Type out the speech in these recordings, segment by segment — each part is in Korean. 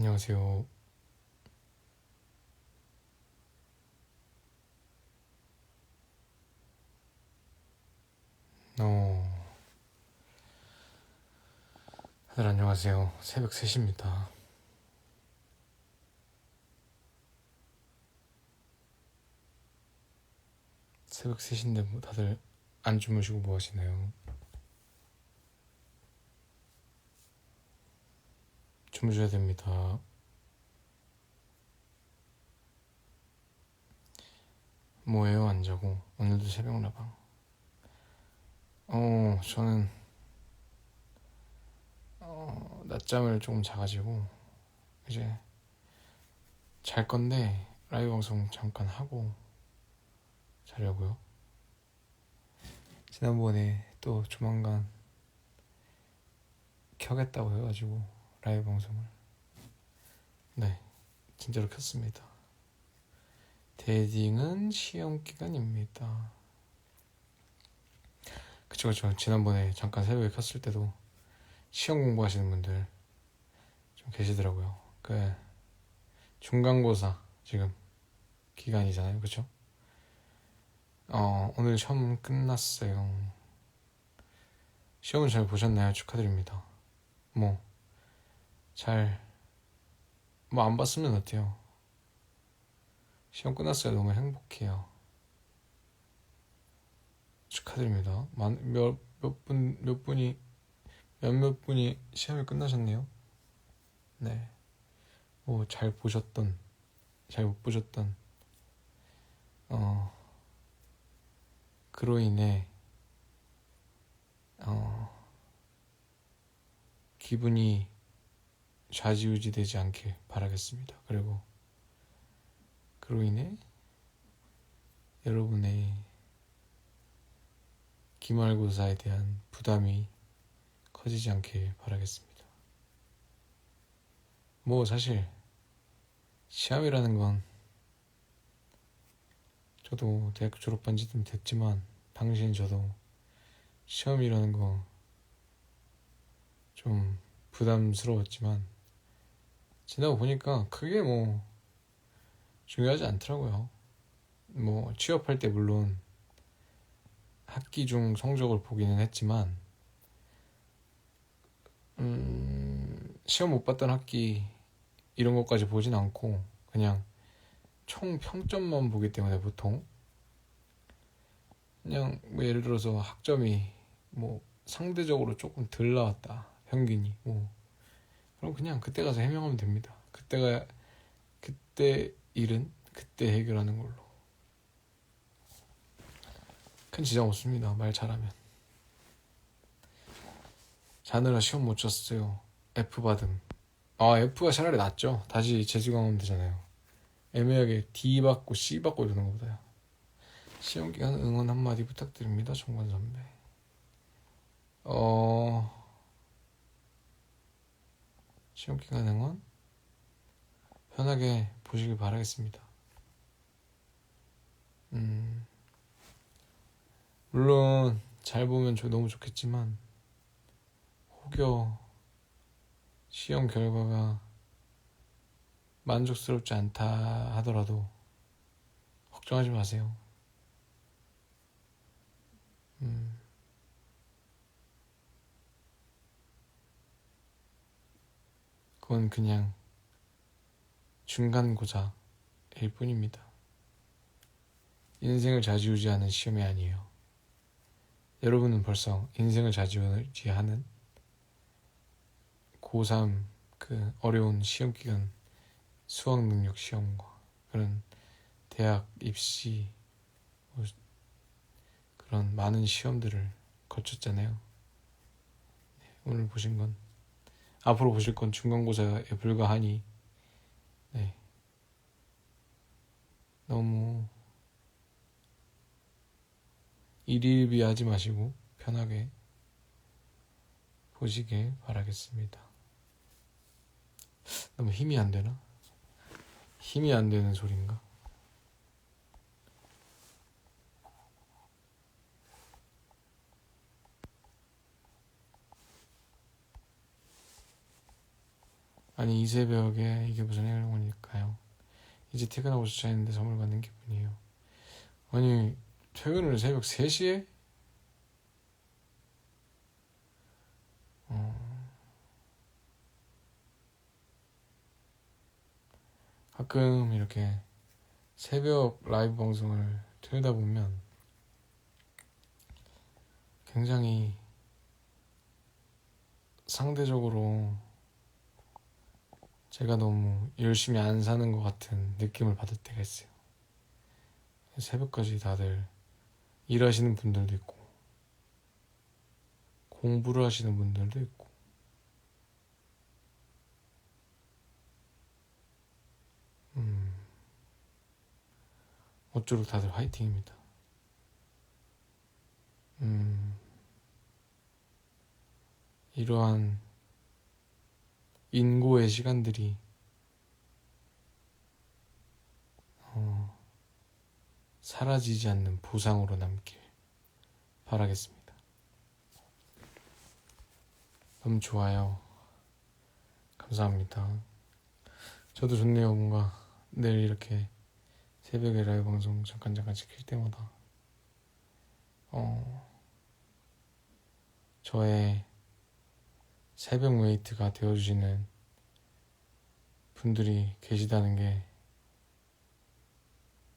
안녕하세요. 어, 다들 안녕하세요. 새벽 3시입니다. 새벽 3시인데 뭐 다들 안 주무시고 뭐 하시나요? 주무셔야 됩니다. 뭐예요, 안 자고? 오늘도 새벽 라방. 저는 낮잠을 조금 자가지고 이제 잘 건데 라이브 방송 잠깐 하고 자려고요. 지난번에 또 조만간 켜겠다고 해가지고 라이브 방송을 네, 진짜로 켰습니다. 데딩은 시험 기간입니다. 그쵸. 지난번에 잠깐 새벽에 켰을 때도 시험 공부하시는 분들 좀 계시더라고요. 그 중간고사 지금 기간이잖아요. 그쵸? 오늘 시험 끝났어요. 시험은 잘 보셨나요? 축하드립니다. 뭐 안 봤으면 어때요? 시험 끝났어요. 너무 행복해요. 축하드립니다. 몇몇 분이 시험이 끝나셨네요. 네. 뭐 잘 보셨던, 잘 못 보셨던, 어, 그로 인해, 기분이 좌지우지 되지 않길 바라겠습니다. 그리고 그로 인해 여러분의 기말고사에 대한 부담이 커지지 않길 바라겠습니다. 뭐 사실 시험이라는 건 저도 대학교 졸업한 지 좀 됐지만 당시엔 저도 시험이라는 거 좀 부담스러웠지만 지나고 보니까 그게 뭐 중요하지 않더라고요. 뭐 취업할 때 물론 학기 중 성적을 보기는 했지만 시험 못 봤던 학기 이런 것까지 보진 않고 그냥 총 평점만 보기 때문에 보통 그냥 뭐 예를 들어서 학점이 뭐 상대적으로 조금 덜 나왔다 평균이 뭐 그럼 그냥 그때 가서 해명하면 됩니다. 그때 일은 그때 해결하는 걸로. 큰 지장 없습니다. 말 잘하면. 자느라 시험 못 쳤어요. F 받음. F가 차라리 낫죠. 다시 재수강하면 되잖아요. 애매하게 D 받고 C 받고 이러는 것보다요. 시험 기간 응원 한마디 부탁드립니다. 정관 선배. 시험 기간 응원 편하게 보시길 바라겠습니다. 물론 잘 보면 너무 좋겠지만 혹여 시험 결과가 만족스럽지 않다 하더라도 걱정하지 마세요. 그건 그냥 중간고사일 뿐입니다. 인생을 좌지우지하는 시험이 아니에요. 여러분은 벌써 인생을 좌지우지하는 고3 그 어려운 시험 기간 수학 능력 시험과 그런 대학 입시 뭐 그런 많은 시험들을 거쳤잖아요. 오늘 보신 건 앞으로 보실 건 중간고사에 불과하니 네. 너무 일일비하지 마시고 편하게 보시길 바라겠습니다. 너무 힘이 안 되나? 힘이 안 되는 소린가? 아니 이 새벽에 이게 무슨 행운일까요? 이제 퇴근하고 주차했는데 선물 받는 기분이에요. 아니 퇴근을 새벽 3시에? 가끔 이렇게 새벽 라이브 방송을 틀다 보면 굉장히 상대적으로 제가 너무 열심히 안 사는 것 같은 느낌을 받을 때가 있어요. 새벽까지 다들 일하시는 분들도 있고 공부를 하시는 분들도 있고 어쩌록 다들 화이팅입니다. 이러한 인고의 시간들이 사라지지 않는 보상으로 남길 바라겠습니다. 너무 좋아요. 감사합니다. 저도 좋네요. 뭔가 내일 이렇게 새벽에 라이브 방송 잠깐 지킬 때마다 저의 새벽 웨이트가 되어주시는 분들이 계시다는 게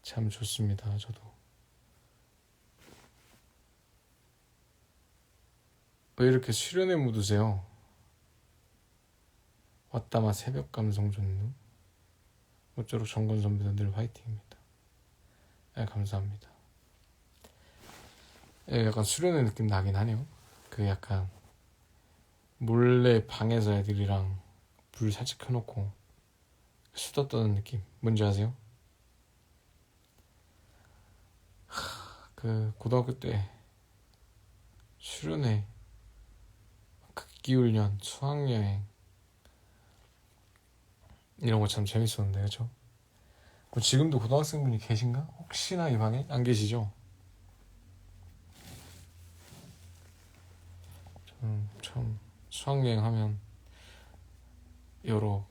참 좋습니다. 저도 왜 이렇게 수련회 묻으세요? 왔다마 새벽 감성 좋는 모쪼록 정건 선배도 늘 화이팅입니다. 네, 감사합니다. 예, 약간 수련회 느낌 나긴 하네요. 그 약간 몰래 방에서 애들이랑 불 살짝 켜놓고 수다 떠는 느낌 뭔지 아세요? 그 고등학교 때 수련회, 극기훈련, 수학여행 이런 거 참 재밌었는데 그쵸? 뭐 지금도 고등학생분이 계신가? 혹시나 이 방에 안 계시죠? 참 수학여행 하면 여러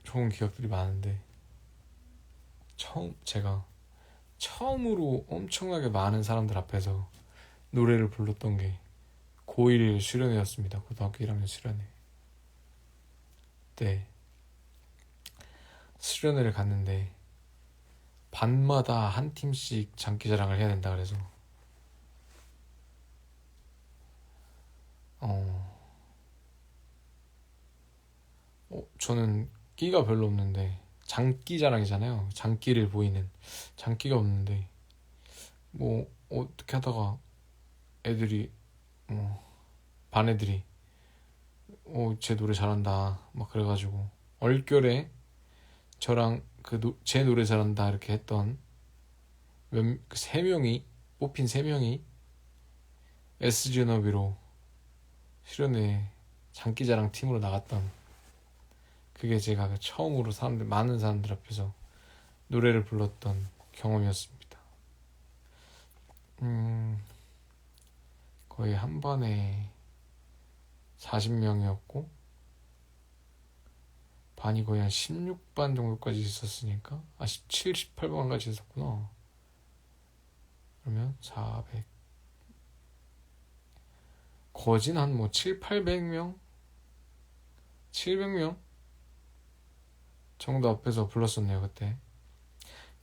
좋은 기억들이 많은데 제가 처음으로 엄청나게 많은 사람들 앞에서 노래를 불렀던 게 고1 수련회였습니다. 고등학교 1학년 수련회. 때 수련회를 갔는데 반마다 한 팀씩 장기자랑을 해야 된다 그래서 저는 끼가 별로 없는데 장기자랑이잖아요. 장기를 보이는 장기가 없는데 뭐 어떻게 하다가 애들이 반 애들이 쟤 노래 잘한다 막 그래가지고 얼결에 저랑 제 노래 잘한다 이렇게 했던 세 명이 뽑힌 세 명이 SG너비로 수련회 장기자랑 팀으로 나갔던 그게 제가 처음으로 많은 사람들 앞에서 노래를 불렀던 경험이었습니다. 거의 한 반에 40명이었고 반이 거의 한 16반 정도까지 있었으니까 17, 18반까지 있었구나. 그러면 400 거진 한 뭐 7, 800명? 700명? 정도 앞에서 불렀었네요 그때.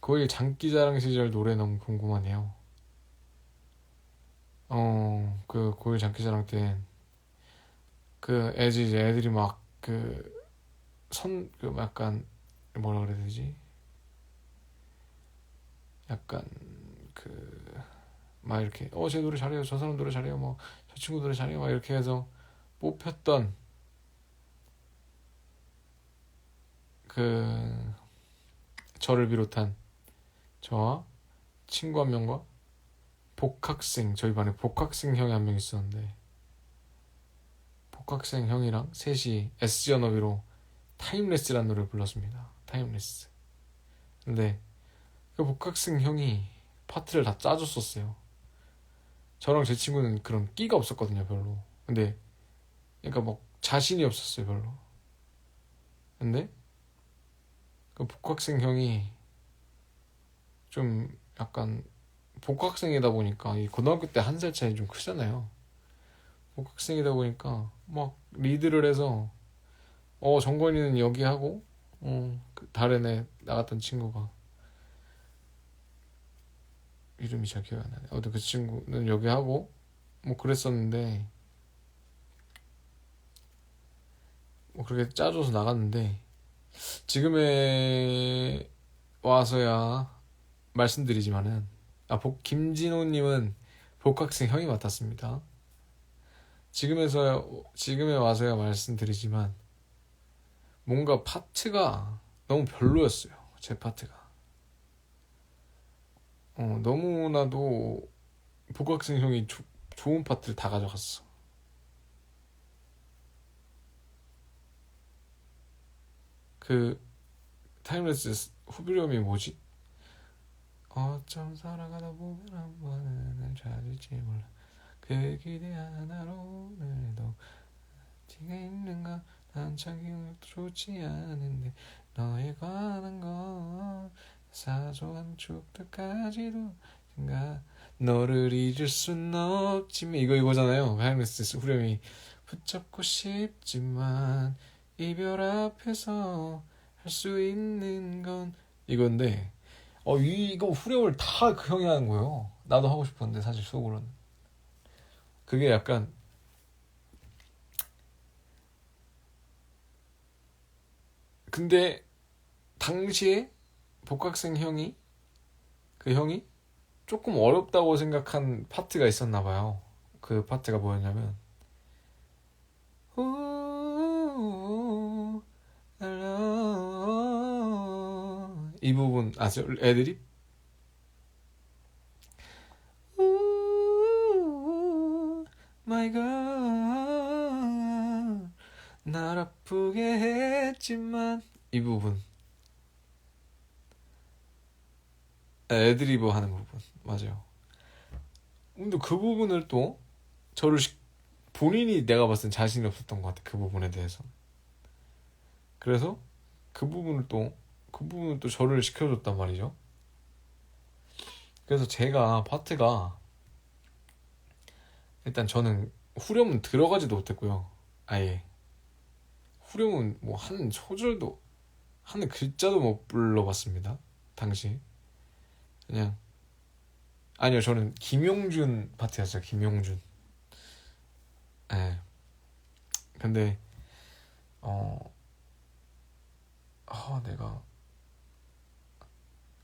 고1 장기자랑 시절 노래 너무 궁금하네요. 그 고1 장기자랑 때 그 애들이 막 약간 뭐라 그래야 되지? 약간 막 이렇게 제 노래 잘해요, 저 사람 노래 잘해요, 뭐 저 친구 노래 잘해요 막 이렇게 해서 뽑혔던 저를 비롯한 저와 친구 한 명과 저희 반에 복학생 형이 한 명 있었는데 복학생 형이랑 셋이 SG 언어비로 타임레스라는 노래를 불렀습니다. 타임레스. 근데 그 복학생 형이 파트를 다 짜줬었어요. 저랑 제 친구는 그런 끼가 없었거든요 별로. 근데 그러니까 막 자신이 없었어요 별로. 근데 그 복학생 형이 좀 약간 복학생이다 보니까 이 고등학교 때 한 살 차이 좀 크잖아요. 복학생이다 보니까 막 리드를 해서 정권이는 여기 하고 그 다른 애 나갔던 친구가 이름이 잘 기억이 안 나네. 그 친구는 여기 하고 뭐 그랬었는데 뭐 그렇게 짜줘서 나갔는데 지금에 와서야 말씀드리지만은 김진호님은 복학생 형이 맡았습니다. 지금에 와서야 말씀드리지만 뭔가 파트가 너무 별로였어요. 제 파트가 너무나도 복학생 형이 좋은 파트를 다 가져갔어. 그 타임레스 후렴이 뭐지? 어쩜 살아가다 보면 한 번은 찾을지 몰라 그 기대 하나로 오늘도 지가 있는가 난 참 기억력도 좋지 않은데 너에 관한 건 사소한 추억들까지도 생각 너를 잊을 순 없지만 이거잖아요. 타임레스 후렴이 붙잡고 싶지만 이별 앞에서 할 수 있는 건 이건데 이거 후렴을 다 그 형이 하는 거예요. 나도 하고 싶었는데 사실 속으로는 그게 약간 근데 당시에 복학생 형이 그 형이 조금 어렵다고 생각한 파트가 있었나 봐요. 그 파트가 뭐였냐면 이 부분 아세요? 애드립? 마이 걸 날 아프게 했지만 이 부분 애드리브 하는 부분 맞아요. 근데 그 부분을 또 저를 본인이 내가 봤을 땐 자신이 없었던 것 같아. 그 부분에 대해서. 그래서 그 부분을 또 저를 시켜줬단 말이죠. 그래서 제가 파트가 일단 저는 후렴은 들어가지도 못했고요. 아예 후렴은 뭐 한 소절도 한 글자도 못 불러봤습니다. 당시 그냥 아니요 저는 김용준 파트였어요. 김용준. 예. 근데 내가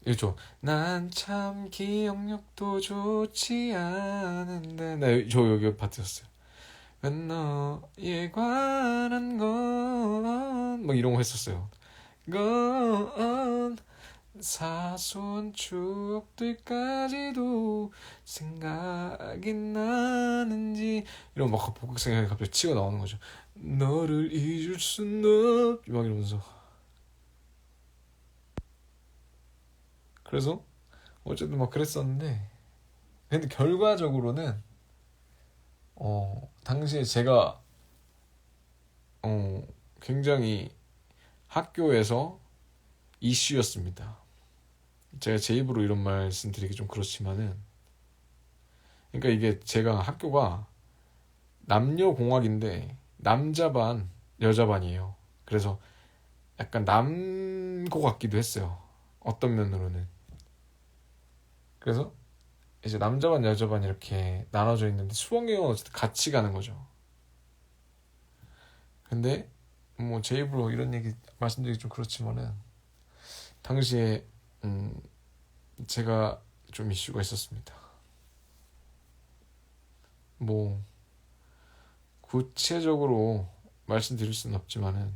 이죠. 난 참 기억력도 좋지 않은데 저 여기 파트였어요. when 너에 관한 건 막 이런 거 했었어요. 건 사소한 추억들까지도 생각이 나는지 이런 막 복학생이 갑자기 치고 나오는 거죠. 너를 잊을 순 없 막 이러면서 그래서 어쨌든 막 그랬었는데 근데 결과적으로는 당시에 제가 굉장히 학교에서 이슈였습니다. 제가 제 입으로 이런 말씀 드리기 좀 그렇지만은 그러니까 이게 제가 학교가 남녀공학인데 남자 반 여자 반이에요. 그래서 약간 남고 같기도 했어요. 어떤 면으로는. 그래서 이제 남자 반 여자 반 이렇게 나눠져 있는데 수학여행은 어쨌든 같이 가는 거죠. 근데 뭐 제 입으로 이런 얘기 말씀드리기 좀 그렇지만은 당시에 제가 좀 이슈가 있었습니다. 뭐 구체적으로 말씀드릴 수는 없지만은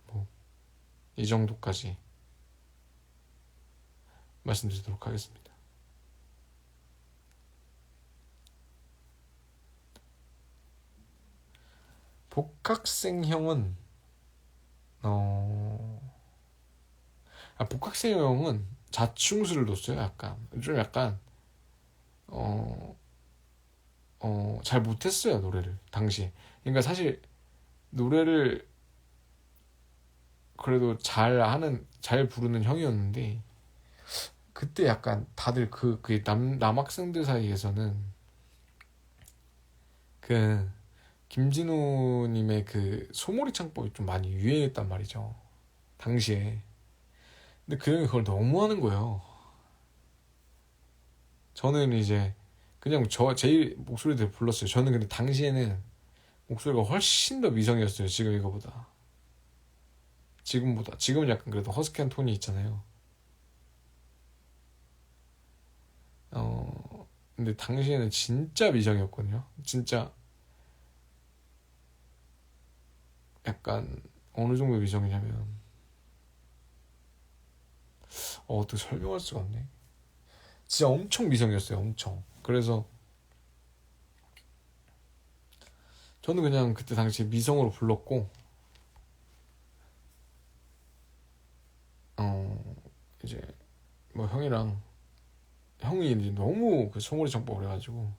뭐 이 정도까지 말씀드리도록 하겠습니다. 복학생형은 복학생형은 자충수를 뒀어요. 약간 잘 못했어요 노래를 당시에. 그러니까 사실 노래를 그래도 잘 부르는 형이었는데 그때 약간 다들 그 남학생들 사이에서는 그 김진우님의 그 소몰이 창법이 좀 많이 유행했단 말이죠. 당시에. 근데 그 형이 그걸 너무 하는 거예요. 저는 이제 그냥 제일 목소리들 불렀어요. 저는 근데 당시에는 목소리가 훨씬 더 미성이었어요. 지금 이거보다. 지금은 약간 그래도 허스키한 톤이 있잖아요. 근데 당시에는 진짜 미성이었거든요. 진짜 약간 어느 정도 미성이냐면 어떻게 설명할 수가 없네. 진짜 엄청 미성이었어요. 엄청. 그래서 저는 그냥 그때 당시에 미성으로 불렀고 이제 뭐 형이 이제 너무 그 소몰이 창법을 해가지고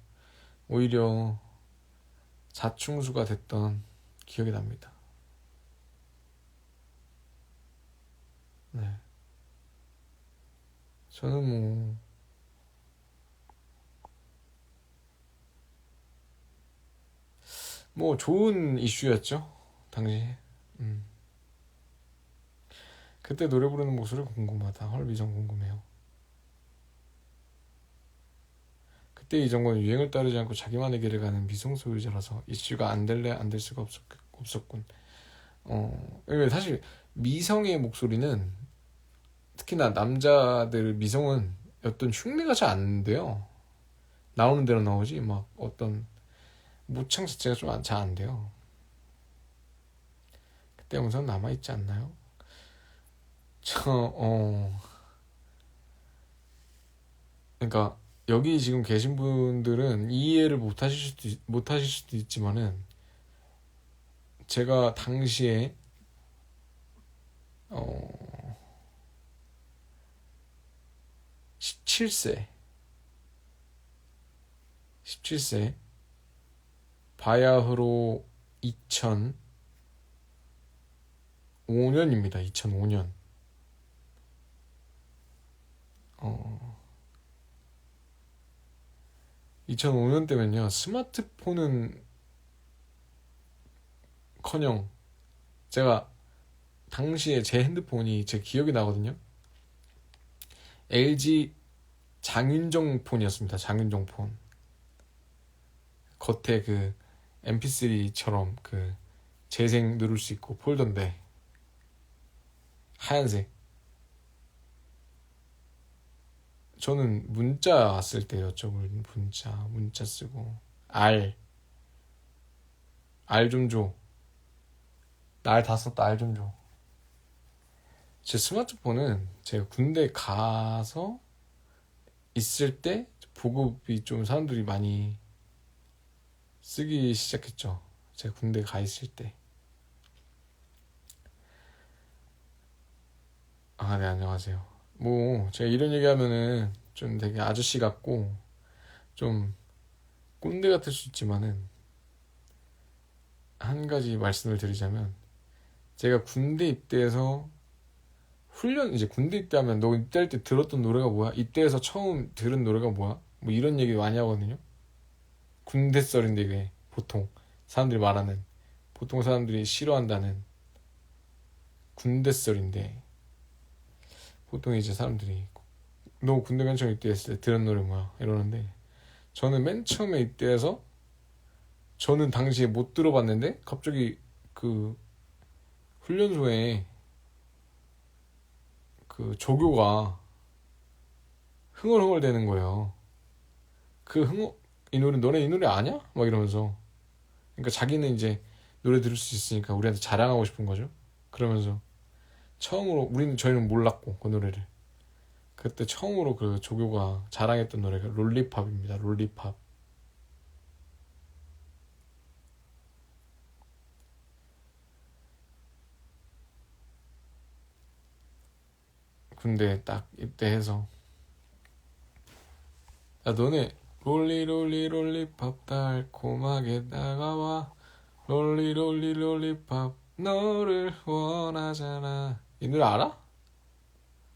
오히려 자충수가 됐던 기억이 납니다. 네. 저는 뭐 좋은 이슈였죠. 당시에. 음. 그때 노래 부르는 목소리 궁금하다. 헐 미성 궁금해요. 그때 이정권은 유행을 따르지 않고 자기만의 길을 가는 미성 소유자라서 이슈가 안 될래 안 될 수가 없었군. 사실 미성의 목소리는 특히나 남자들 미성은 어떤 흉내가 잘 안 돼요. 나오는 대로 나오지 막 어떤 모창 자체가 좀 잘 안 돼요. 그때 영상 남아있지 않나요? 그러니까 여기 지금 계신 분들은 이해를 못 하실 수도 있지만은 제가 당시에 17세 17세 바야흐로 2005년입니다. 2005년. 2005년 때면요. 스마트폰은 커녕 제가 당시에 제 핸드폰이 제 기억이 나거든요. LG 장윤정 폰이었습니다. 장윤정 폰. 겉에 그 MP3처럼 그 재생 누를 수 있고 폴더인데 하얀색. 저는 문자 쓸 때였죠. 문자 쓰고 알 좀 줘. 날 다 썼다. 알 좀 줘. 제 스마트폰은 제가 군대 가서 있을 때 보급이 좀 사람들이 많이 쓰기 시작했죠. 제가 군대 가 있을 때. 아, 네, 안녕하세요. 뭐 제가 이런 얘기하면은 좀 되게 아저씨 같고 좀 꼰대 같을 수 있지만은 한 가지 말씀을 드리자면 제가 군대 입대해서 이제 군대 입대하면 너 입대할 때 들었던 노래가 뭐야? 입대해서 처음 들은 노래가 뭐야? 뭐 이런 얘기 많이 하거든요. 군대 썰인데 이게 사람들이 말하는 보통 사람들이 싫어한다는 군대 썰인데 보통 이제 사람들이 너 군대 맨 처음 입대했을 때 들은 노래 뭐야? 이러는데 저는 맨 처음에 입대해서 저는 당시에 못 들어봤는데 갑자기 그 훈련소에 그 조교가 흥얼흥얼 대는 거예요. 너네 이 노래 아냐? 막 이러면서. 그러니까 자기는 이제 노래 들을 수 있으니까 우리한테 자랑하고 싶은 거죠. 그러면서 처음으로 저희는 몰랐고 그 노래를. 그때 처음으로 그 조교가 자랑했던 노래가 롤리팝입니다. 롤리팝. 군대 딱 입대해서 야 너네 롤리팝 달콤하게 다가와 롤리팝 너를 원하잖아. 이 노래 알아?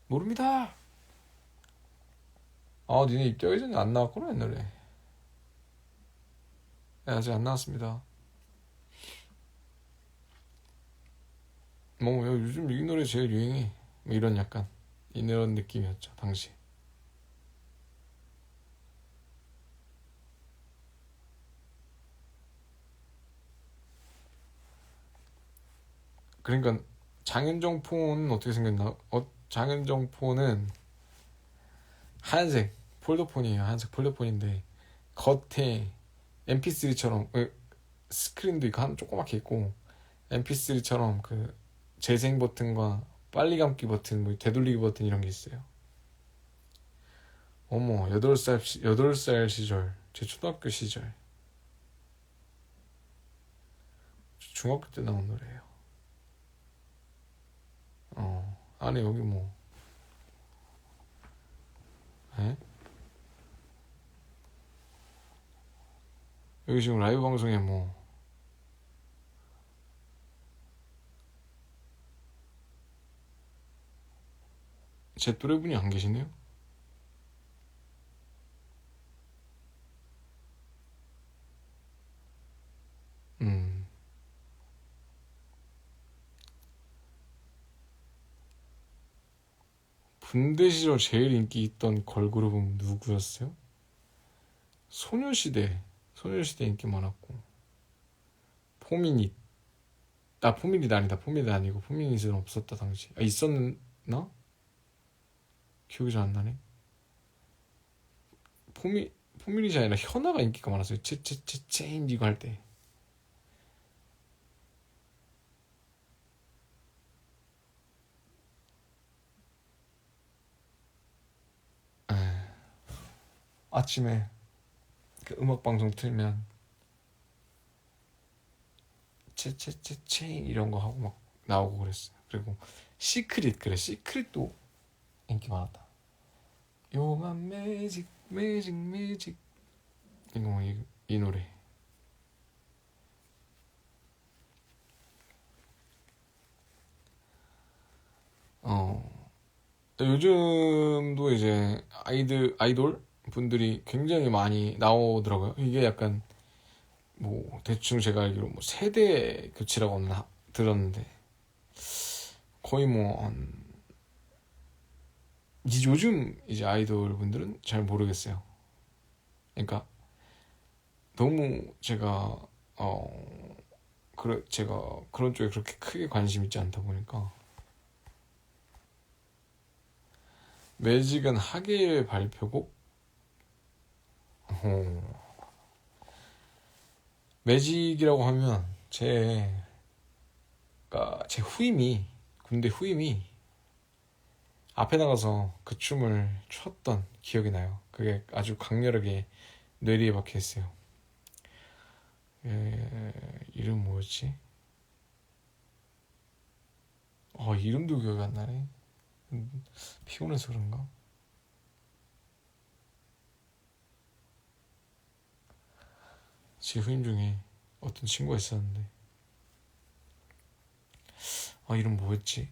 모릅니다. 아, 니네 입대하기 전에 안 나왔구나, 옛날에. 네, 아직 안 나왔습니다. 뭐, 요즘 이 노래 제일 유행해. 뭐 이런 약간, 이런 느낌이었죠, 당시. 그러니까, 장윤정 폰은 어떻게 생겼나? 장윤정 폰은 하얀색 폴더폰이에요. 하얀색 폴더폰인데, 겉에 MP3처럼, 스크린도 있고, 한 조그맣게 있고, MP3처럼 그 재생 버튼과 빨리 감기 버튼, 뭐 되돌리기 버튼 이런 게 있어요. 어머, 8살 시절, 제 초등학교 시절, 중학교 때 나온 노래예요. 아니, 여기 뭐, 에? 여기 지금 라이브 방송에 뭐, 제 또래분이 안 계시네요? 음, 군대 시절 제일 인기 있던 걸그룹은 누구였어요? 소녀시대. 소녀시대 인기 많았고. 포미닛. 포미닛 아니다. 포미닛 아니고, 포미닛은 없었다, 당시. 있었나? 기억이 잘 안 나네. 포미, 포미닛이 아니라 현아가 인기가 많았어요. 체인지 이거 할 때. 아침에 그 음악 방송 틀면 체인 이런 거 하고 막 나오고 그랬어요. 그리고 시크릿, 그래, 시크릿도 인기 많았다. 요만 매직 매직 매직 이거 이 노래. 요즘도 이제 아이돌 분들이 굉장히 많이 나오더라고요. 이게 약간 뭐 대충 제가 알기로 뭐 세대 교체라고 들었는데 거의 뭐 이제 요즘 이제 아이돌 분들은 잘 모르겠어요. 그러니까 너무 제가 그런 쪽에 그렇게 크게 관심 있지 않다 보니까. 매직은 하계의 발표곡. 매직이라고 하면 제 후임이, 군대 후임이 앞에 나가서 그 춤을 췄던 기억이 나요. 그게 아주 강렬하게 뇌리에 박혀 있어요. 이름 뭐였지? 이름도 기억이 안 나네. 피곤해서 그런가? 제 후임 중에 어떤 친구가 있었는데, 이름 뭐였지?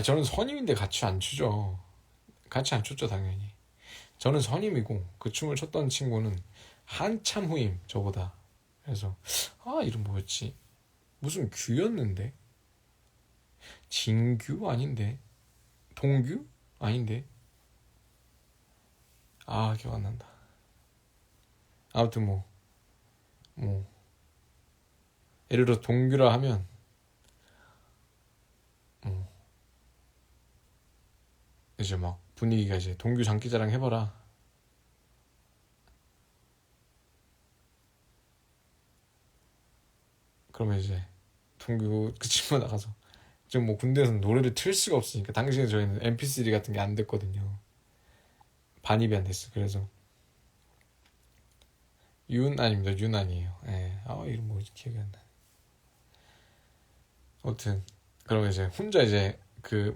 저는 선임인데 같이 안 추죠. 같이 안 췄죠, 당연히. 저는 선임이고 그 춤을 췄던 친구는 한참 후임, 저보다. 그래서 이름 뭐였지? 무슨 규였는데? 진규 아닌데? 동규 아닌데? 기억 안 난다. 아무튼 뭐 예를 들어 동규라 하면 뭐 이제 막 분위기가 이제 동규 장기자랑 해봐라. 그러면 이제 동규 그 친구 나가서 지금 뭐 군대에서는 노래를 틀 수가 없으니까, 당시에 저희는 MP3 같은 게 안 됐거든요. 반입이 안 됐어. 그래서 윤 아닙니다. 윤 아니에요. 예. 이름 뭐지? 기억이 안 나. 아무튼 그러면 이제 혼자 이제 그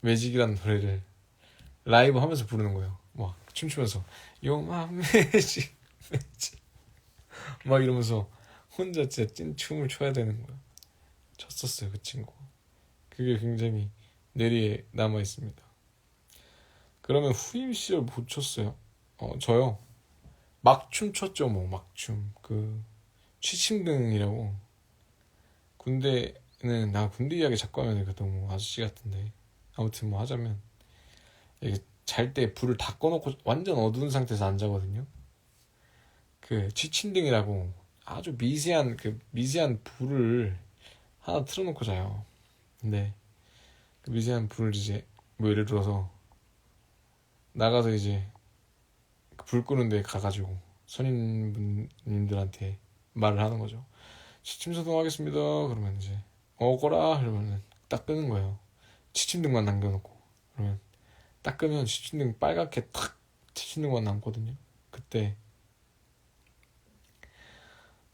매직이라는 노래를 라이브 하면서 부르는 거예요. 막 춤추면서 요마 매직 매직. 막 이러면서 혼자 진짜 찐 춤을 춰야 되는 거야. 췄었어요 그 친구. 그게 굉장히 뇌리에 남아 있습니다. 그러면 후임 시절 못 췄어요? 저요. 막춤 췄죠 뭐. 막춤 그 취침등이라고. 군대는 나 군대 이야기 자꾸 하면 그 너무 아저씨 같은데 아무튼 뭐 하자면 이게 잘 때 불을 다 꺼놓고 완전 어두운 상태에서 안 자거든요. 그 취침등이라고 아주 미세한 불을 하나 틀어놓고 자요. 근데 그 미세한 불을 이제 뭐 예를 들어서 나가서 이제 그불 끄는 데 가가지고 선임분님들한테 말을 하는 거죠. 취침소등하겠습니다. 그러면 이제 꺼라. 이러면은 딱 끄는 거예요. 취침등만 남겨놓고. 그러면 딱 끄면 취침등 빨갛게 탁 취침등만 남거든요. 그때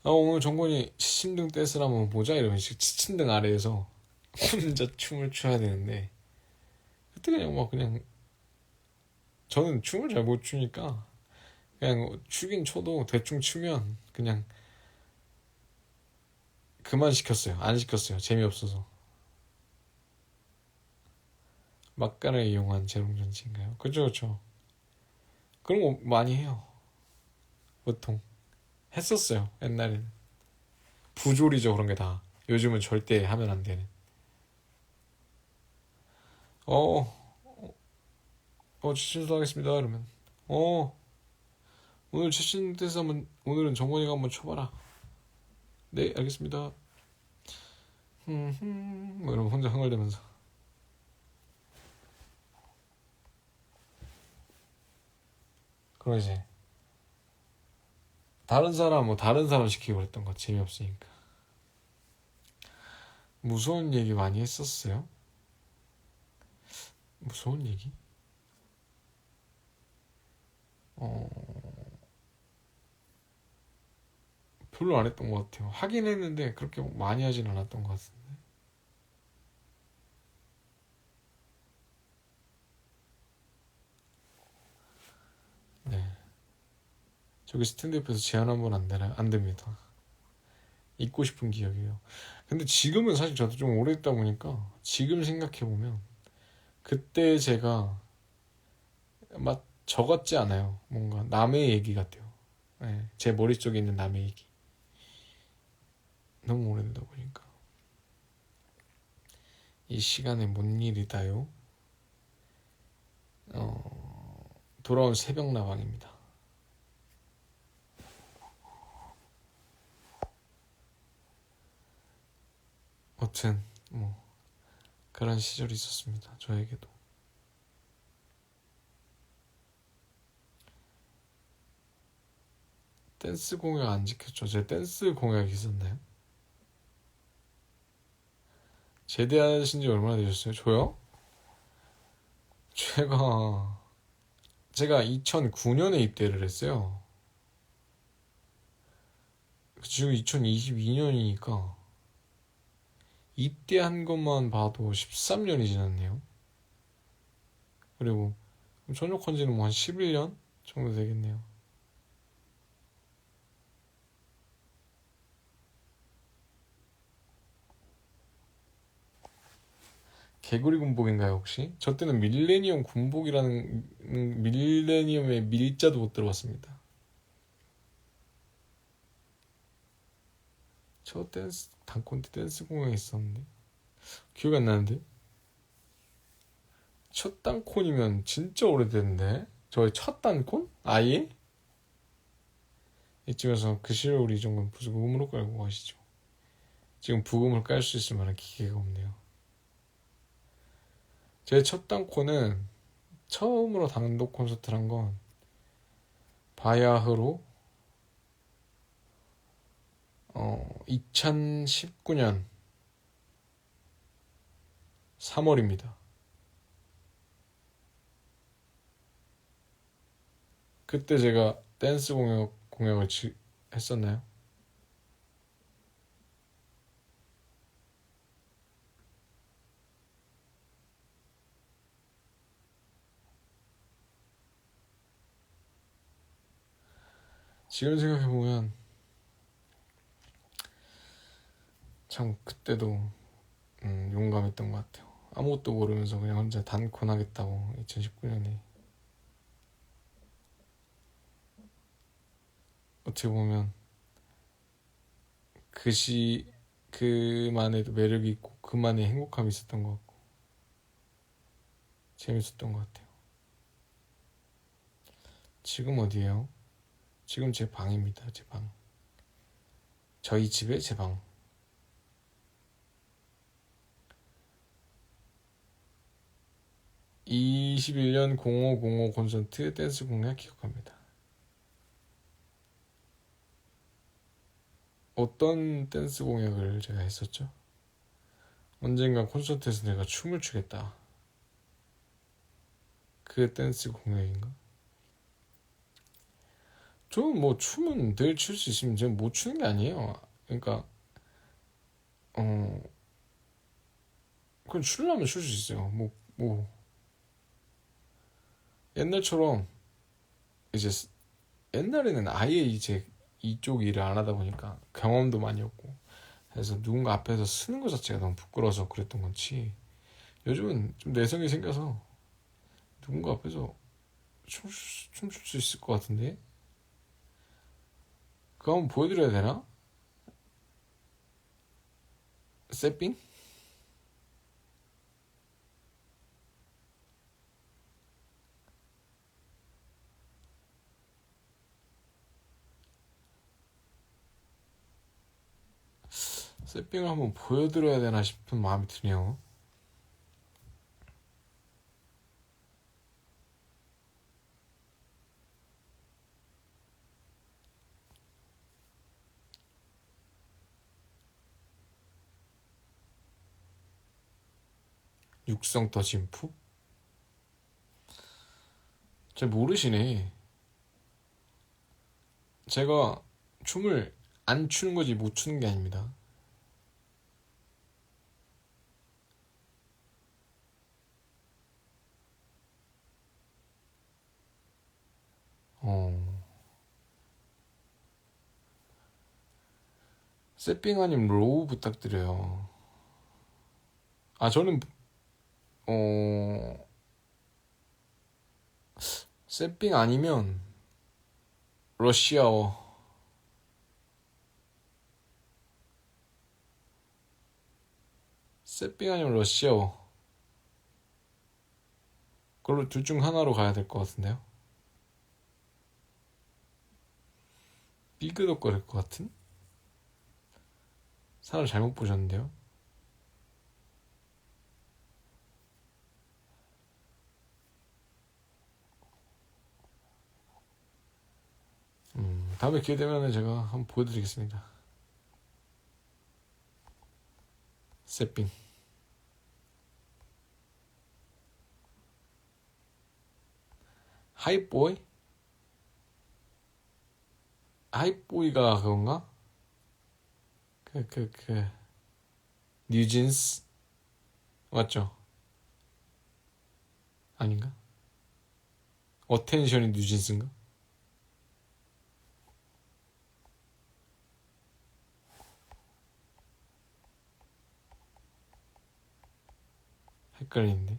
오늘 정권이 취침등 댄스라면 보자 이러면 취침등 아래에서 혼자 춤을 춰야 되는데 그때 그냥 막 그냥 저는 춤을 잘 못 추니까 그냥 추긴 춰도 대충 추면 그냥 그만 시켰어요. 안 시켰어요. 재미없어서. 막간을 이용한 재롱잔치인가요? 그쵸 그쵸. 그런 거 많이 해요. 보통 했었어요. 옛날에는 부조리죠 그런 게 다. 요즘은 절대 하면 안 되는. 어, 추천도 하겠습니다. 그러면 오늘 최신 댄스 한번 오늘은 정권이가 한번 쳐봐라. 네 알겠습니다. 뭐 이러면 혼자 흥얼대면서 그럼 이제 다른 사람 시키고 그랬던 거 재미없으니까. 무서운 얘기 많이 했었어요? 무서운 얘기? 별로 안 했던 것 같아요. 하긴 했는데 그렇게 많이 하진 않았던 것 같은데. 네. 저기 스탠드업에서 제안 한번 안 되나요? 안 됩니다. 잊고 싶은 기억이에요. 근데 지금은 사실 저도 좀 오래됐다 보니까 지금 생각해보면 그때 제가 막 저 같지 않아요. 뭔가 남의 얘기 같아요. 네, 제 머릿속에 있는 남의 얘기. 너무 오래되다 보니까. 이 시간에 뭔 일이다요? 돌아온 새벽 나방입니다. 아무튼 뭐 그런 시절이 있었습니다. 저에게도. 댄스 공약 안 지켰죠. 제 댄스 공약 있었나요? 제대하신 지 얼마나 되셨어요? 저요? 제가 2009년에 입대를 했어요. 지금 2022년이니까 입대한 것만 봐도 13년이 지났네요. 그리고 전역한 지는 뭐 한 11년 정도 되겠네요. 개구리 군복인가요 혹시? 저 때는 밀레니엄 군복이라는 밀레니엄의 밀자도 못 들어봤습니다. 저 댄스 단콘 때 댄스 공연이 있었는데 기억이 안 나는데 첫 단콘이면 진짜 오래됐는데 저의 첫 단콘? 아예? 이쯤에서 그 시절 우리 정도는 부금으로 깔고 가시죠. 지금 부금을 깔 수 있을 만한 기계가 없네요. 제 첫 단콘은 처음으로 단독 콘서트를 한 건 바야흐로 2019년 3월입니다. 그때 제가 댄스 공약을 했었나요? 지금 생각해보면 참 그때도 용감했던 것 같아요. 아무것도 모르면서 그냥 혼자 단콘 하겠다고 2019년에. 어떻게 보면 그만에도 매력이 있고 그만의 행복함이 있었던 것 같고 재밌었던 것 같아요. 지금 어디에요? 지금 제 방입니다. 제 방. 저희 집에 제 방. 21년 0505 콘서트 댄스 공약 기억합니다. 어떤 댄스 공약을 제가 했었죠? 언젠가 콘서트에서 내가 춤을 추겠다. 그 댄스 공약인가? 저는 뭐 춤은 늘 출 수 있으면 제가 못 추는 게 아니에요. 그러니까 그럼 추려면 출 수 있어요. 뭐 옛날처럼 이제 옛날에는 아예 이제 이쪽 일을 안 하다 보니까 경험도 많이 없고 그래서 누군가 앞에서 쓰는 것 자체가 너무 부끄러워서 그랬던 건지 요즘은 좀 내성이 생겨서 누군가 앞에서 춤출 수 있을 것 같은데 그거 한번 보여드려야 되나? 세핑? 세핑을 한번 보여드려야 되나 싶은 마음이 드네요. 육성 더 진푸? 잘 모르시네. 제가 춤을 안 추는 거지 못 추는 게 아닙니다. 세핑 아님 로우 부탁드려요. 저는 세핑 아니면 러시아어. 세핑 아니면 러시아어. 그걸로 둘 중 하나로 가야 될 것 같은데요. 삐그덕거릴 것 같은? 사람 잘못 보셨는데요. 다음에 기회 되면 제가 한번 보여드리겠습니다. 세핑. 하이보이? 하이보이가 그건가? 뉴진스? 맞죠? 아닌가? 어텐션이 뉴진스인가? 헷갈리는데.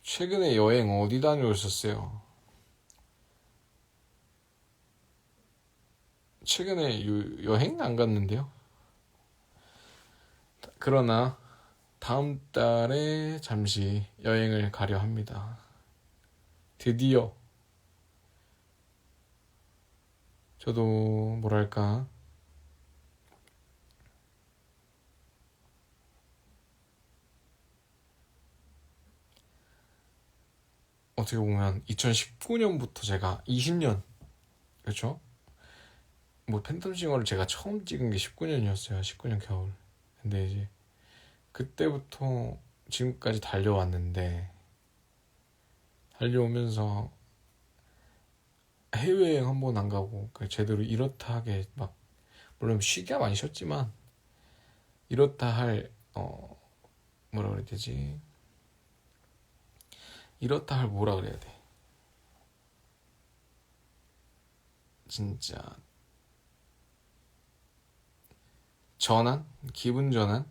최근에 여행 어디 다녀오셨어요? 최근에 여행 안 갔는데요. 그러나 다음 달에 잠시 여행을 가려 합니다. 드디어 저도 뭐랄까 어떻게 보면 2019년부터 제가 20년 그렇죠? 뭐 팬텀싱어를 제가 처음 찍은 게 19년이었어요. 19년 겨울. 근데 이제 그때부터 지금까지 달려왔는데 달려오면서 해외여행 한 번 안 가고 제대로 이렇다 하게 막 물론 쉬기야 많이 쉬었지만 이렇다 할 뭐라 그래야 되지 이렇다 할 뭐라 그래야 돼. 진짜 전환? 기분 전환?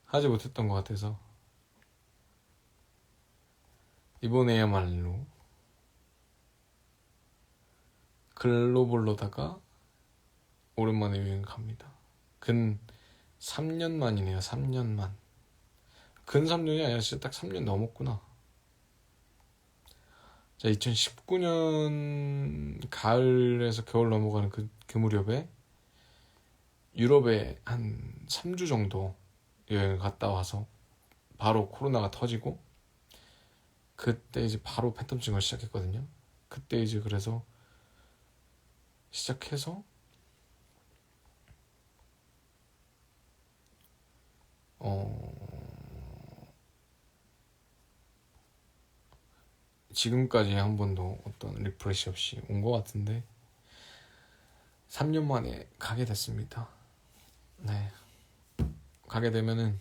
하지 못했던 것 같아서 이번에야말로 글로벌로다가 오랜만에 여행 갑니다. 근 3년 만이네요. 3년 만. 근 3년이 아니라 진짜 딱 3년 넘었구나. 자, 2019년 가을에서 겨울 넘어가는 그 무렵에 유럽에 한 3주 정도 여행을 갔다 와서 바로 코로나가 터지고 그때 이제 바로 팬텀싱어를 시작했거든요. 그때 이제 그래서 시작해서 지금까지 한 번도 어떤 리프레시 없이 온 것 같은데 3년 만에 가게 됐습니다. 네, 가게 되면은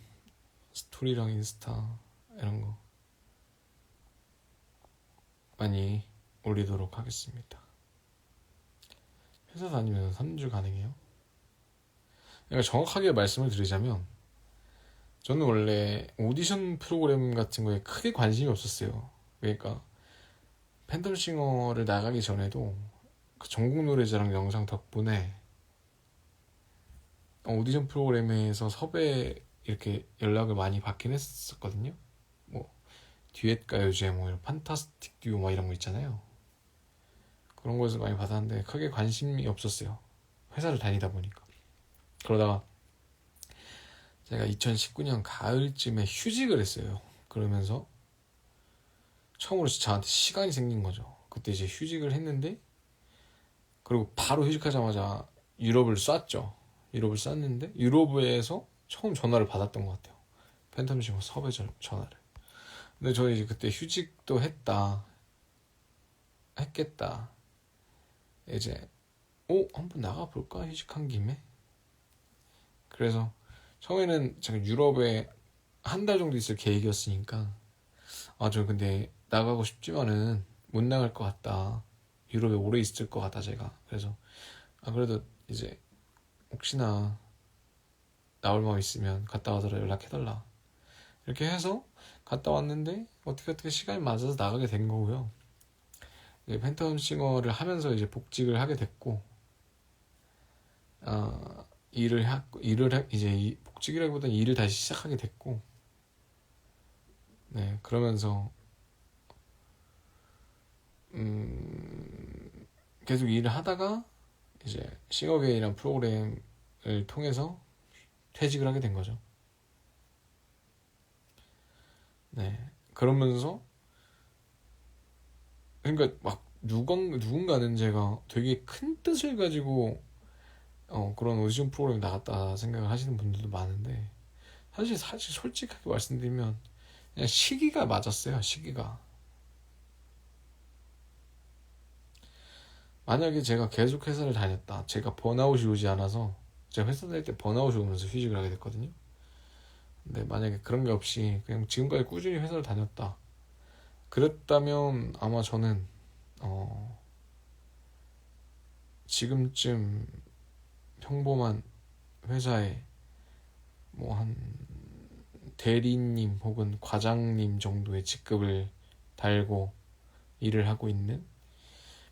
스토리랑 인스타 이런 거 많이 올리도록 하겠습니다. 회사 다니면 3주 가능해요? 그러니까 정확하게 말씀을 드리자면 저는 원래 오디션 프로그램 같은 거에 크게 관심이 없었어요. 그러니까 팬텀싱어를 나가기 전에도 그 전국 노래자랑 영상 덕분에 오디션 프로그램에서 섭외 이렇게 연락을 많이 받긴 했었거든요. 뭐 듀엣 가요제 뭐 이런 판타스틱 듀오 막 이런 거 있잖아요. 그런 거에서 많이 받았는데 크게 관심이 없었어요. 회사를 다니다 보니까. 그러다가 제가 2019년 가을쯤에 휴직을 했어요. 그러면서 처음으로 저한테 시간이 생긴 거죠. 그때 이제 휴직을 했는데 그리고 바로 휴직하자마자 유럽을 쐈죠. 유럽을 쐈는데 유럽에서 처음 전화를 받았던 것 같아요. 팬텀싱어 섭외 전화를. 근데 저는 이제 그때 휴직도 했겠다. 이제 한번 나가볼까? 휴직한 김에. 그래서 처음에는 제가 유럽에 한 달 정도 있을 계획이었으니까 저 근데 나가고 싶지만은 못 나갈 것 같다. 유럽에 오래 있을 것 같다 제가. 그래서 그래도 이제 혹시나 나올 마음 있으면 갔다 와서 연락해달라. 이렇게 해서 갔다 왔는데 어떻게 시간이 맞아서 나가게 된 거고요. 이제 팬텀싱어를 하면서 이제 복직을 하게 됐고 이제 복직이라기보다는 일을 다시 시작하게 됐고 네 그러면서 계속 일을 하다가 이제 싱어게인이라는 프로그램을 통해서 퇴직을 하게 된 거죠. 네 그러면서 그러니까 막 누군가는 제가 되게 큰 뜻을 가지고 그런 오디션 프로그램에 나갔다 생각을 하시는 분들도 많은데 사실 솔직하게 말씀드리면 그냥 시기가 맞았어요. 시기가 만약에 제가 계속 회사를 다녔다 제가 번아웃이 오지 않아서 제가 회사 다닐 때 번아웃이 오면서 휴직을 하게 됐거든요. 근데 만약에 그런 게 없이 그냥 지금까지 꾸준히 회사를 다녔다 그랬다면 아마 저는 지금쯤 평범한 회사에 뭐 한 대리님 혹은 과장님 정도의 직급을 달고 일을 하고 있는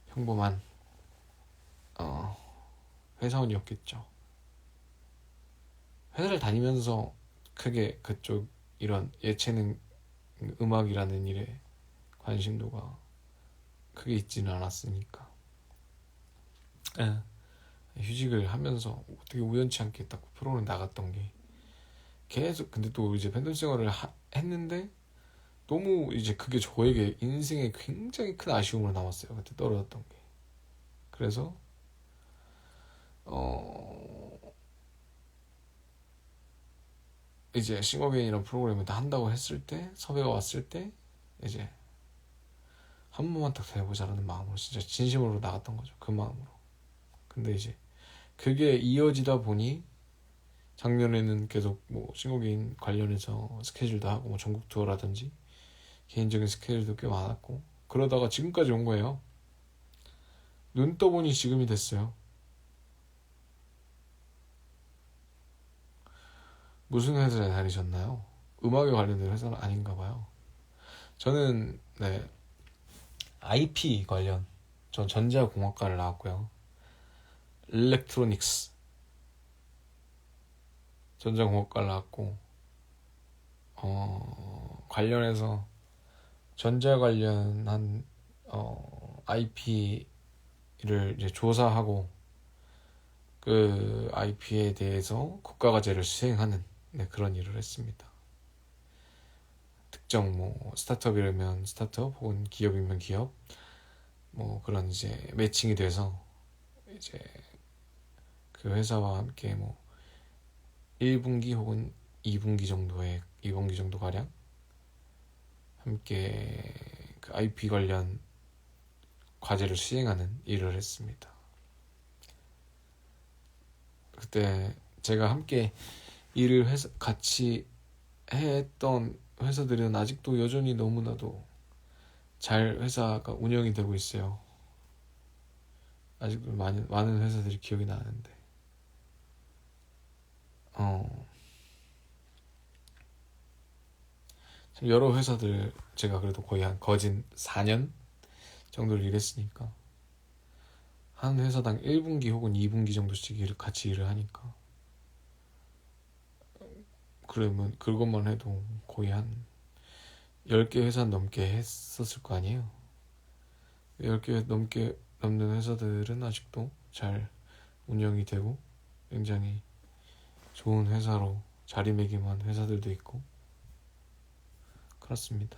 평범한 회사원이었겠죠. 회사를 다니면서 크게 그쪽 이런 예체능 음악이라는 일에 관심도가 크게 있지는 않았으니까 휴직을 하면서 어떻게 우연치 않게 딱 프로그램 나갔던 게 계속 근데 또 이제 팬텀싱어를 했는데 너무 이제 그게 저에게 인생에 굉장히 큰 아쉬움으로 남았어요. 그때 떨어졌던 게. 그래서 이제 싱어게인이라는 프로그램을 다 한다고 했을 때 섭외가 왔을 때 이제 한 번만 딱 해보자라는 마음으로 진짜 진심으로 나갔던 거죠. 그 마음으로. 근데 이제 그게 이어지다 보니 작년에는 계속 뭐 싱어게인 관련해서 스케줄도 하고 뭐 전국 투어라든지 개인적인 스케일도 꽤 많았고 그러다가 지금까지 온 거예요. 눈 떠보니 지금이 됐어요. 무슨 회사에 다니셨나요? 음악에 관련된 회사는 아닌가 봐요. 저는 네 IP 관련 전 전자공학과를 나왔고요. 일렉트로닉스 전자공학과를 나왔고 관련해서 전자 관련한 IP를 이제 조사하고 그 IP에 대해서 국가과제를 수행하는 네, 그런 일을 했습니다. 특정 뭐 스타트업이라면 스타트업 혹은 기업이면 기업 뭐 그런 이제 매칭이 돼서 이제 그 회사와 함께 뭐 1분기 혹은 2분기 정도 가량 함께 그 IP 관련 과제를 수행하는 일을 했습니다. 그때 제가 함께 일을 같이 했던 회사들은 아직도 여전히 너무나도 잘 회사가 운영이 되고 있어요. 아직도 많은 회사들이 기억이 나는데 여러 회사들 제가 그래도 거의 한 거진 4년 정도를 일했으니까 한 회사당 1분기 혹은 2분기 정도씩 같이 일을 하니까 그러면 그것만 해도 거의 한 10개 회사 넘게 했었을 거 아니에요. 10개 넘는 회사들은 아직도 잘 운영이 되고 굉장히 좋은 회사로 자리매김한 회사들도 있고 그렇습니다.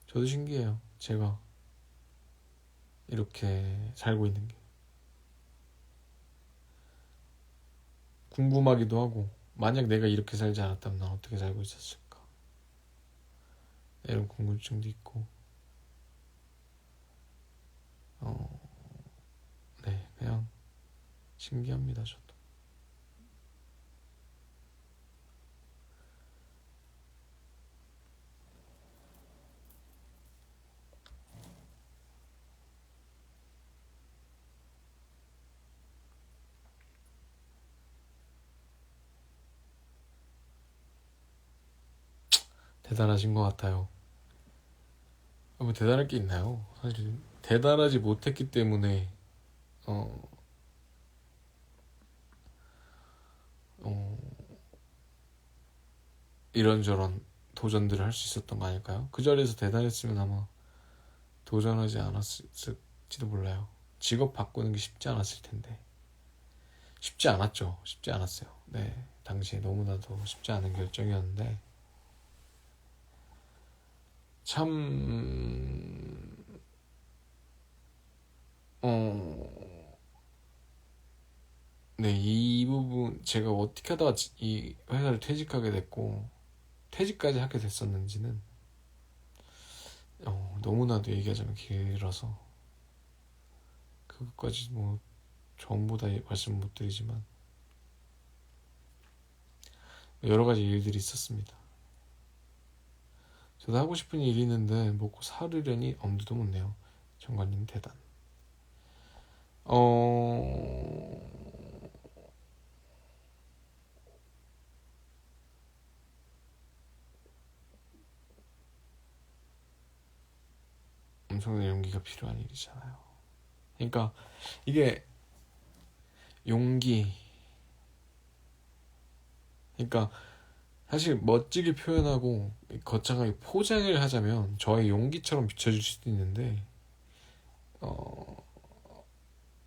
저도 신기해요. 제가 이렇게 살고 있는 게 궁금하기도 하고 만약 내가 이렇게 살지 않았다면 난 어떻게 살고 있었을까 이런 궁금증도 있고 네 그냥 신기합니다. 저도 대단하신 것 같아요. 뭐 대단할 게 있나요? 사실 대단하지 못했기 때문에 어, 어, 이런저런 도전들을 할 수 있었던 거 아닐까요? 그 자리에서 대단했으면 아마 도전하지 않았을지도 몰라요. 직업 바꾸는 게 쉽지 않았을 텐데 쉽지 않았죠. 쉽지 않았어요. 네, 당시에 너무나도 쉽지 않은 결정이었는데 참 네, 이 부분 제가 어떻게 하다가 이 회사를 퇴직하게 됐고 퇴직까지 하게 됐었는지는 너무나도 얘기하자면 길어서 그것까지 뭐 전부 다 말씀 못 드리지만 여러 가지 일들이 있었습니다. 저도 하고 싶은 일이 있는데 먹고 살으려니 엄두도 못 내요. 정관님 대단. 엄청난 용기가 필요한 일이잖아요. 그러니까 이게 용기. 그러니까 사실 멋지게 표현하고 거창하게 포장을 하자면 저의 용기처럼 비춰질 수도 있는데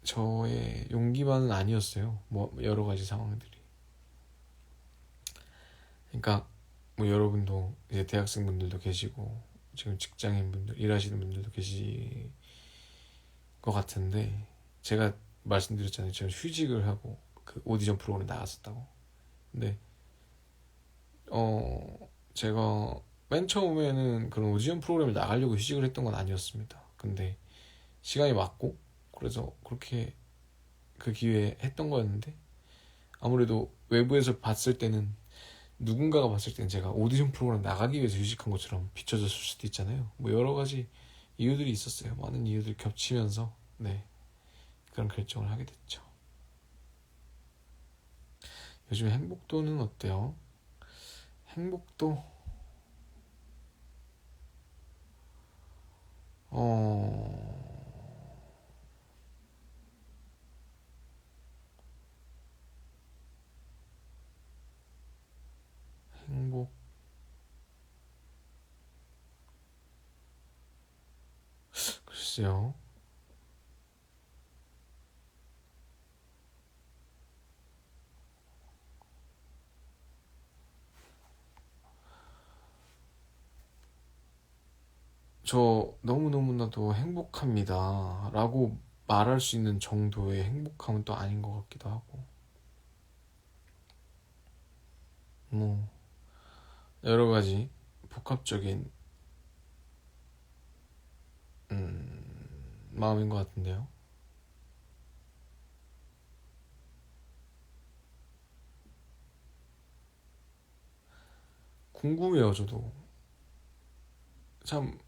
저의 용기만은 아니었어요. 뭐 여러 가지 상황들이. 그러니까 뭐 여러분도 이제 대학생분들도 계시고 지금 직장인분들 일하시는 분들도 계실 것 같은데 제가 말씀드렸잖아요. 제가 휴직을 하고 그 오디션 프로그램 나갔었다고. 근데 제가 맨 처음에는 그런 오디션 프로그램을 나가려고 휴직을 했던 건 아니었습니다. 근데 시간이 맞고 그래서 그렇게 그 기회에 했던 거였는데, 아무래도 외부에서 봤을 때는, 누군가가 봤을 때는 제가 오디션 프로그램 나가기 위해서 휴직한 것처럼 비춰졌을 수도 있잖아요. 뭐 여러 가지 이유들이 있었어요. 많은 이유들이 겹치면서 네, 그런 결정을 하게 됐죠. 요즘 행복도는 어때요? 행복도 어 행복 글쎄요. 저 너무너무나도 행복합니다 라고 말할 수 있는 정도의 행복함은 또 아닌 것 같기도 하고, 뭐 여러 가지 복합적인 마음인 것 같은데요. 궁금해요. 저도 참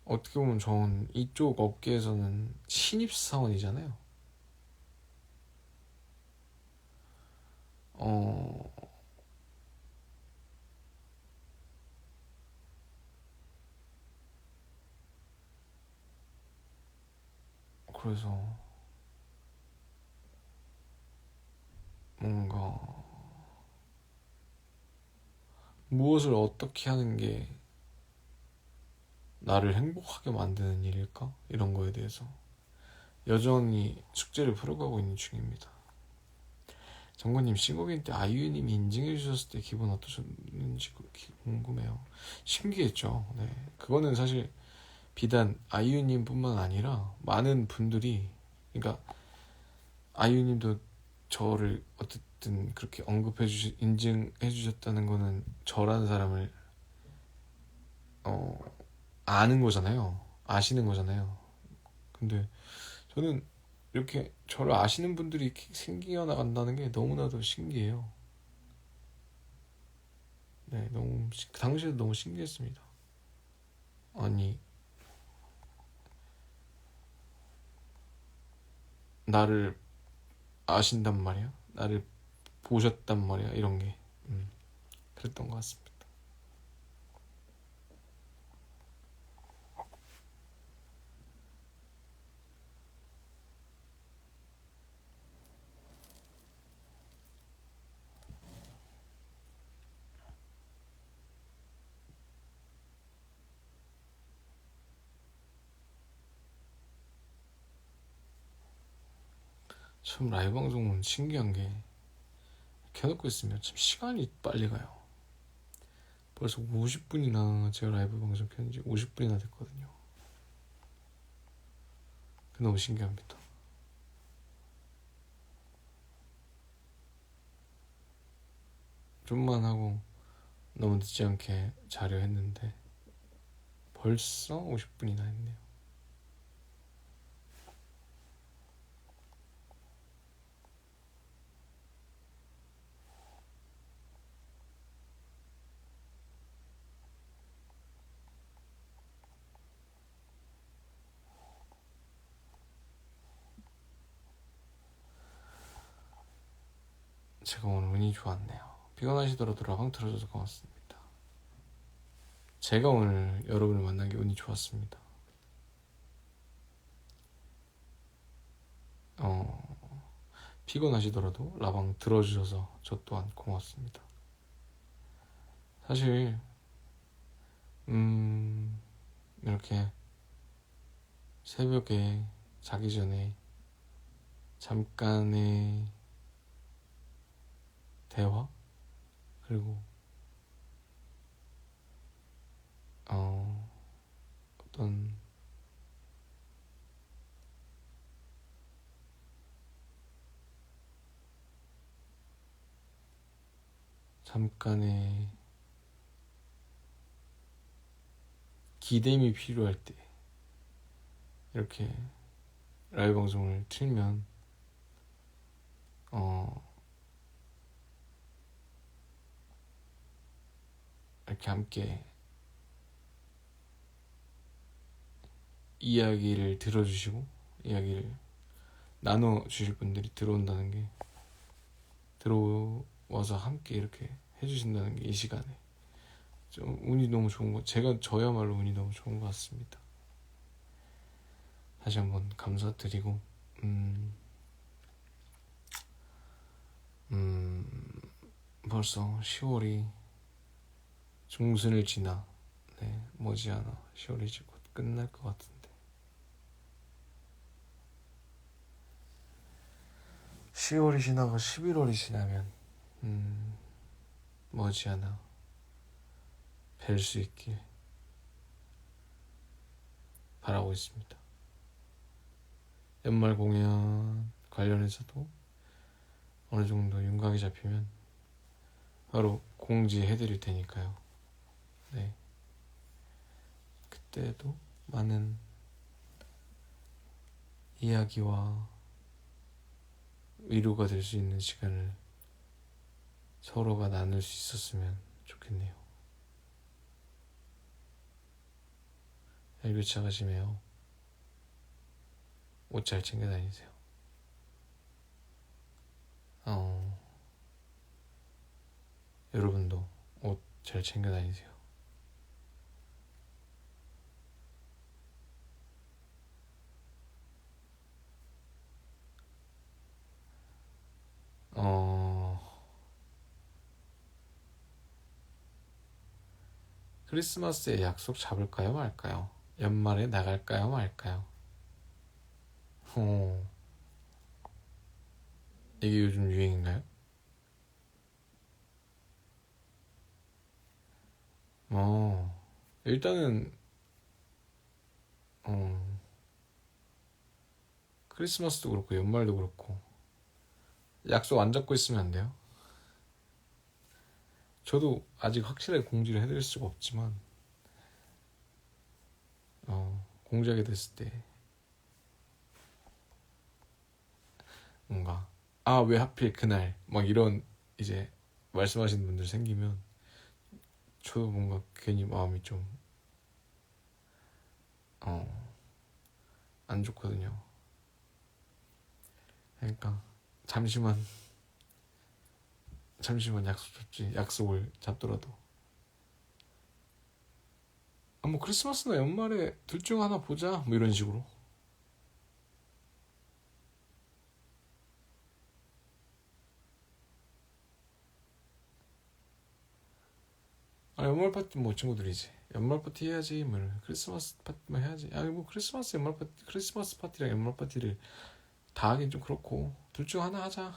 어떻게 보면 저는 이쪽 업계에서는 신입사원이잖아요. 어 그래서 뭔가 무엇을 어떻게 하는 게 나를 행복하게 만드는 일일까? 이런 거에 대해서 여전히 숙제를 풀어가고 있는 중입니다. 정권님, 싱어게인 때 아이유님이 인증해 주셨을 때 기분 어떠셨는지 궁금해요. 신기했죠. 네, 그거는 사실 비단 아이유님뿐만 아니라 많은 분들이, 그러니까 아이유님도 저를 어쨌든 그렇게 인증해 주셨다는 거는 저라는 사람을 어, 아는 거잖아요. 아시는 거잖아요. 근데 저는 이렇게 저를 아시는 분들이 이렇게 생겨나간다는 게 너무나도 신기해요. 네, 그 당시에도 너무 신기했습니다. 아니, 나를 아신단 말이야? 나를 보셨단 말이야? 이런 게 그랬던 것 같습니다. 참 라이브 방송은 신기한 게, 켜놓고 있으면 참 시간이 빨리 가요. 벌써 50분이나 제가 라이브 방송 켜는 지 50분이나 됐거든요. 너무 신기합니다. 좀만 하고 너무 늦지 않게 자려 했는데 벌써 50분이나 했네요. 제가 오늘 운이 좋았네요. 피곤하시더라도 라방 틀어줘서 고맙습니다. 제가 오늘 여러분을 만난 게 운이 좋았습니다. 피곤하시더라도 라방 들어주셔서 저 또한 고맙습니다. 사실 이렇게 새벽에 자기 전에 잠깐의 대화, 그리고 어떤 잠깐의 기댐이 필요할 때 이렇게 라이브 방송을 틀면 이렇게 함께 이야기를 들어주시고 이야기를 나눠주실 분들이 들어온다는 게, 들어와서 함께 이렇게 해주신다는 게 이 시간에 좀 운이 너무 좋은 거, 저야말로 운이 너무 좋은 것 같습니다. 다시 한번 감사드리고 벌써 10월이 중순을 지나 머지않아 10월이 이제 곧 끝날 것 같은데, 10월이 지나고 11월이 지나면 머지않아 뵐 수 있길 바라고 있습니다. 연말 공연 관련해서도 어느 정도 윤곽이 잡히면 바로 공지해드릴 테니까요. 네, 그때도 많은 이야기와 위로가 될 수 있는 시간을 서로가 나눌 수 있었으면 좋겠네요. 일교차 가시며요. 옷 잘 챙겨 다니세요. 여러분도 옷 잘 챙겨 다니세요. 크리스마스에 약속 잡을까요 말까요? 연말에 나갈까요 말까요? 이게 요즘 유행인가요? 일단은 크리스마스도 그렇고 연말도 그렇고 약속 안 잡고 있으면 안 돼요. 저도 아직 확실하게 공지를 해드릴 수가 없지만 공지하게 됐을 때 뭔가 왜 하필 그날 막 이런 이제 말씀하시는 분들 생기면 저도 뭔가 괜히 마음이 좀 안 좋거든요. 그러니까 잠시만 약속을 잡더라도 뭐 크리스마스나 연말에 둘 중 하나 보자 뭐 이런 식으로. 연말 파티 뭐 친구들이지 연말 파티 해야지 뭐 크리스마스 파티 뭐 해야지. 뭐 크리스마스 연말 파티, 크리스마스 파티랑 연말 파티를 다 하긴 좀 그렇고 둘 중 하나 하자.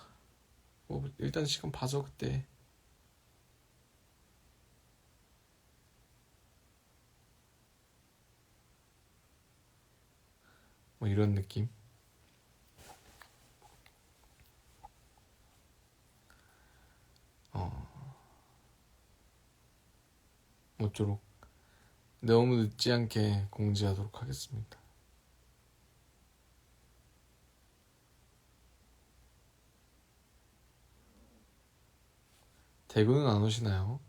뭐 일단 시간 봐서 그때. 뭐 이런 느낌. 모쪼록 너무 늦지 않게 공지하도록 하겠습니다. 대구는 안 오시나요?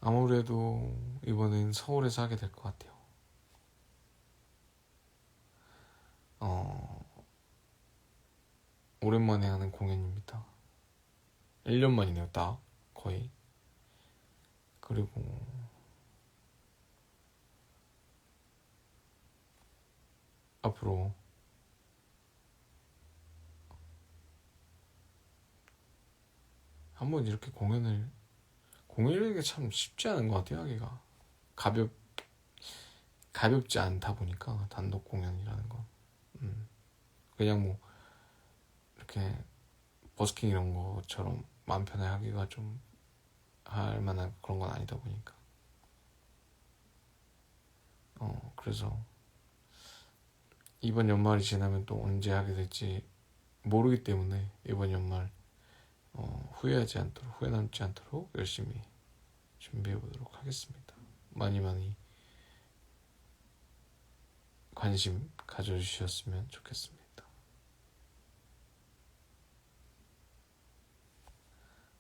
아무래도 이번엔 서울에서 하게 될 것 같아요. 오랜만에 하는 공연입니다. 1년 만이네요, 딱 거의. 그리고 앞으로 한번 이렇게 공연이라는 게 참 쉽지 않은 것 같아요. 하기가 가볍지 않다 보니까 단독 공연이라는 건 그냥 뭐 이렇게 버스킹 이런 것처럼 마음 편하게 하기가 좀 할 만한 그런 건 아니다 보니까 그래서 이번 연말이 지나면 또 언제 하게 될지 모르기 때문에 이번 연말 후회 남지 않도록 열심히 준비해 보도록 하겠습니다. 많이 관심 가져주셨으면 좋겠습니다.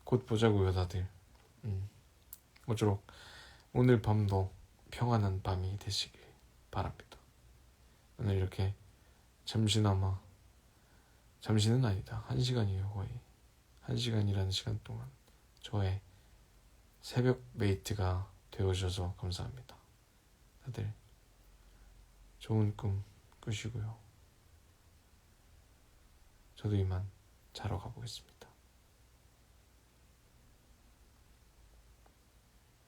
곧 보자고요, 다들. 모쪼록 오늘 밤도 평안한 밤이 되시길 바랍니다. 오늘 이렇게 잠시나마, 잠시는 아니다, 1시간이에요. 거의 1시간이라는 시간 동안 저의 새벽 메이트가 되어주셔서 감사합니다. 다들 좋은 꿈 꾸시고요. 저도 이만 자러 가보겠습니다.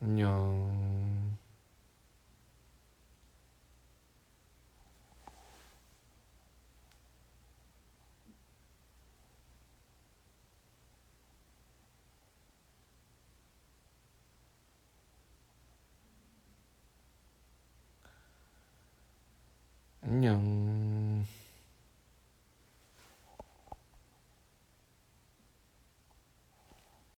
안녕. 안녕.